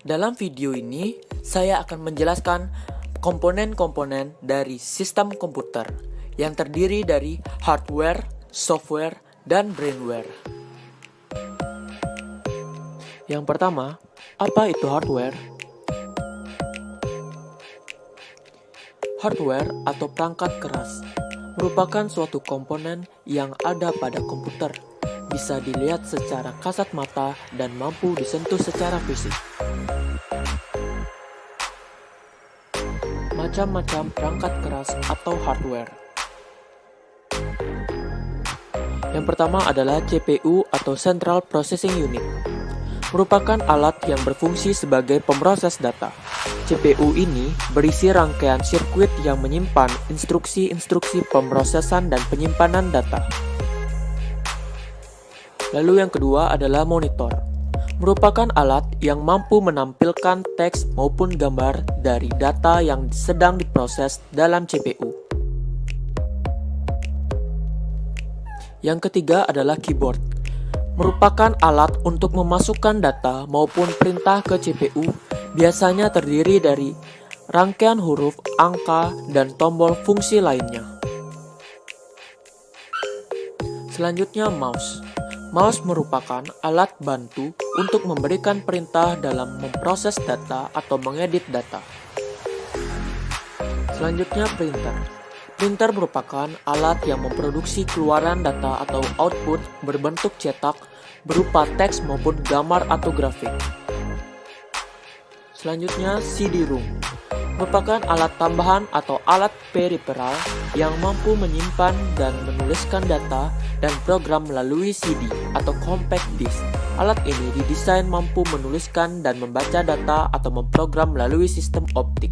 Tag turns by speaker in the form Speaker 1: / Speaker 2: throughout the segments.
Speaker 1: Dalam video ini, saya akan menjelaskan komponen-komponen dari sistem komputer yang terdiri dari hardware, software, dan brainware. Yang pertama, apa itu hardware? Hardware atau perangkat keras merupakan suatu komponen yang ada pada komputer, bisa dilihat secara kasat mata dan mampu disentuh secara fisik. Macam-macam perangkat keras atau hardware. Yang pertama adalah CPU atau Central Processing Unit. Merupakan alat yang berfungsi sebagai pemroses data. CPU ini berisi rangkaian sirkuit yang menyimpan instruksi-instruksi pemrosesan dan penyimpanan data. Lalu yang kedua adalah monitor. Merupakan alat yang mampu menampilkan teks maupun gambar dari data yang sedang diproses dalam CPU. Yang ketiga adalah keyboard. Merupakan alat untuk memasukkan data maupun perintah ke CPU, biasanya terdiri dari rangkaian huruf, angka, dan tombol fungsi lainnya. Selanjutnya mouse. Mouse merupakan alat bantu untuk memberikan perintah dalam memproses data atau mengedit data. Selanjutnya printer. Printer merupakan alat yang memproduksi keluaran data atau output berbentuk cetak berupa teks maupun gambar atau grafik. Selanjutnya CD-ROM. Merupakan alat tambahan atau alat periferal yang mampu menyimpan dan menuliskan data dan program melalui CD atau compact disc. Alat ini didesain mampu menuliskan dan membaca data atau memprogram melalui sistem optik.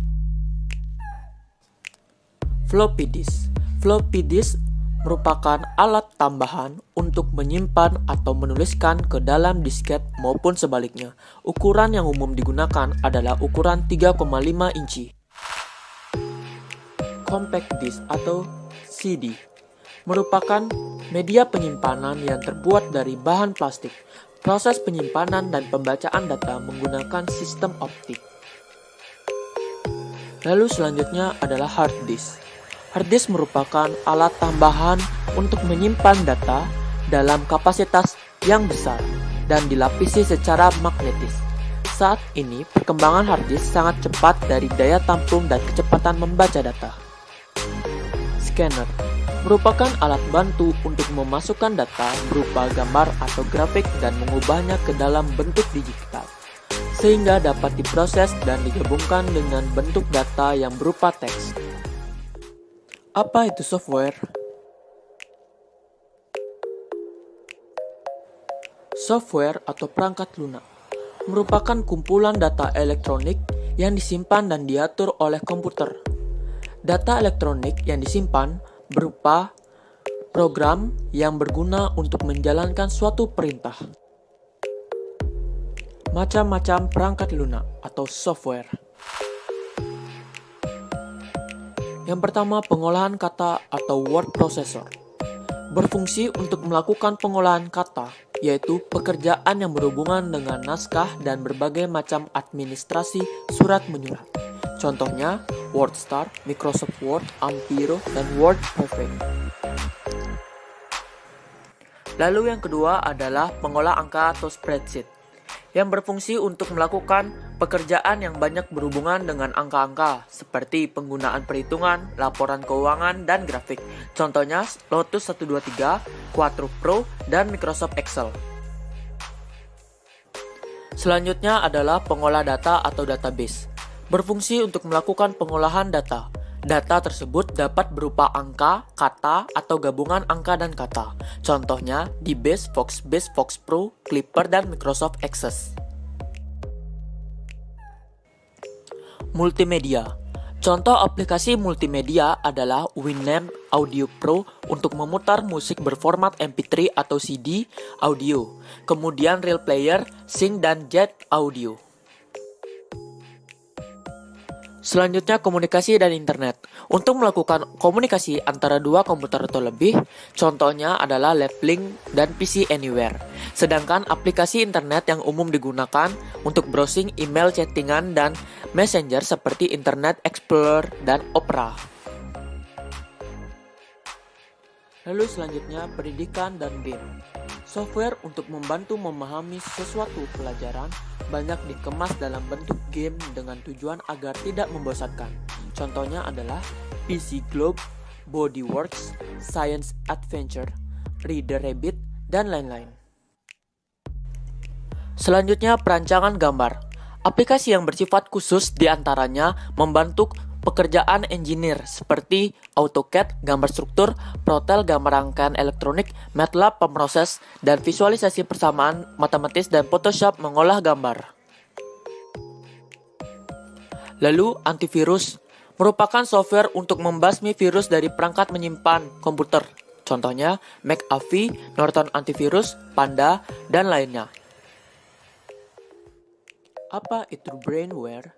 Speaker 1: Floppy disk. Floppy disk merupakan alat tambahan untuk menyimpan atau menuliskan ke dalam disket maupun sebaliknya. Ukuran yang umum digunakan adalah ukuran 3,5 inci. Compact disk atau CD merupakan media penyimpanan yang terbuat dari bahan plastik. Proses penyimpanan dan pembacaan data menggunakan sistem optik. Lalu selanjutnya adalah hard disk. Hard disk merupakan alat tambahan untuk menyimpan data dalam kapasitas yang besar dan dilapisi secara magnetis. Saat ini, perkembangan hard disk sangat cepat dari daya tampung dan kecepatan membaca data. Scanner merupakan alat bantu untuk memasukkan data berupa gambar atau grafik dan mengubahnya ke dalam bentuk digital, sehingga dapat diproses dan digabungkan dengan bentuk data yang berupa teks. Apa itu software? Software atau perangkat lunak merupakan kumpulan data elektronik yang disimpan dan diatur oleh komputer. Data elektronik yang disimpan berupa program yang berguna untuk menjalankan suatu perintah. Macam-macam perangkat lunak atau software. Yang pertama, pengolahan kata atau word processor. Berfungsi untuk melakukan pengolahan kata, yaitu pekerjaan yang berhubungan dengan naskah dan berbagai macam administrasi surat menyurat. Contohnya, WordStar, Microsoft Word, Ampiro, dan WordPerfect. Lalu yang kedua adalah pengolah angka atau spreadsheet, yang berfungsi untuk melakukan pekerjaan yang banyak berhubungan dengan angka-angka, seperti penggunaan perhitungan, laporan keuangan, dan grafik. Contohnya Lotus 123, Quattro Pro, dan Microsoft Excel. Selanjutnya adalah pengolah data atau database. Berfungsi untuk melakukan pengolahan data. Data tersebut dapat berupa angka, kata, atau gabungan angka dan kata. Contohnya DBase, Foxbase, FoxPro, Clipper, dan Microsoft Access. Multimedia. Contoh aplikasi multimedia adalah Winamp Audio Pro untuk memutar musik berformat MP3 atau CD audio. Kemudian Real Player, Sync, dan Jet Audio. Selanjutnya, komunikasi dan internet. Untuk melakukan komunikasi antara dua komputer atau lebih, contohnya adalah Laplink dan PC Anywhere. Sedangkan aplikasi internet yang umum digunakan untuk browsing email, chattingan, dan messenger seperti Internet Explorer dan Opera. Lalu selanjutnya, pendidikan dan game. Software untuk membantu memahami sesuatu pelajaran banyak dikemas dalam bentuk game dengan tujuan agar tidak membosankan. Contohnya adalah PC Globe, Bodyworks, Science Adventure, Reader Rabbit, dan lain-lain. Selanjutnya, perancangan gambar. Aplikasi yang bersifat khusus diantaranya membantu pekerjaan engineer seperti AutoCAD, gambar struktur, Protel, gambar rangkaian elektronik, MATLAB, pemroses, dan visualisasi persamaan matematis, dan Photoshop mengolah gambar. Lalu, antivirus merupakan software untuk membasmi virus dari perangkat menyimpan komputer. Contohnya, McAfee, Norton Antivirus, Panda, dan lainnya. Apa itu brainware?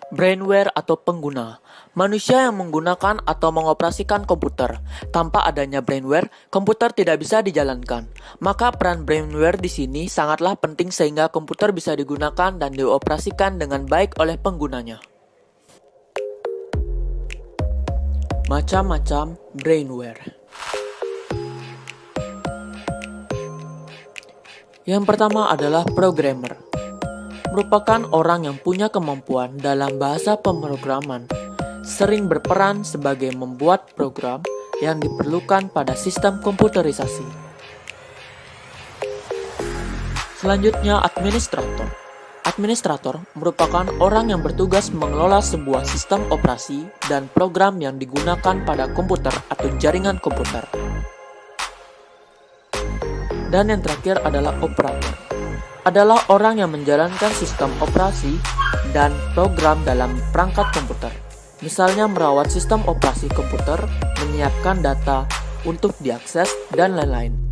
Speaker 1: Brainware atau pengguna, manusia yang menggunakan atau mengoperasikan komputer. Tanpa adanya brainware, komputer tidak bisa dijalankan. Maka peran brainware di sini sangatlah penting sehingga komputer bisa digunakan dan dioperasikan dengan baik oleh penggunanya. Macam-macam brainware. Yang pertama adalah programmer. Merupakan orang yang punya kemampuan dalam bahasa pemrograman, sering berperan sebagai membuat program yang diperlukan pada sistem komputerisasi. Selanjutnya, administrator. Administrator merupakan orang yang bertugas mengelola sebuah sistem operasi dan program yang digunakan pada komputer atau jaringan komputer. Dan yang terakhir adalah operator. Adalah orang yang menjalankan sistem operasi dan program dalam perangkat komputer. Misalnya merawat sistem operasi komputer, menyiapkan data untuk diakses, dan lain-lain.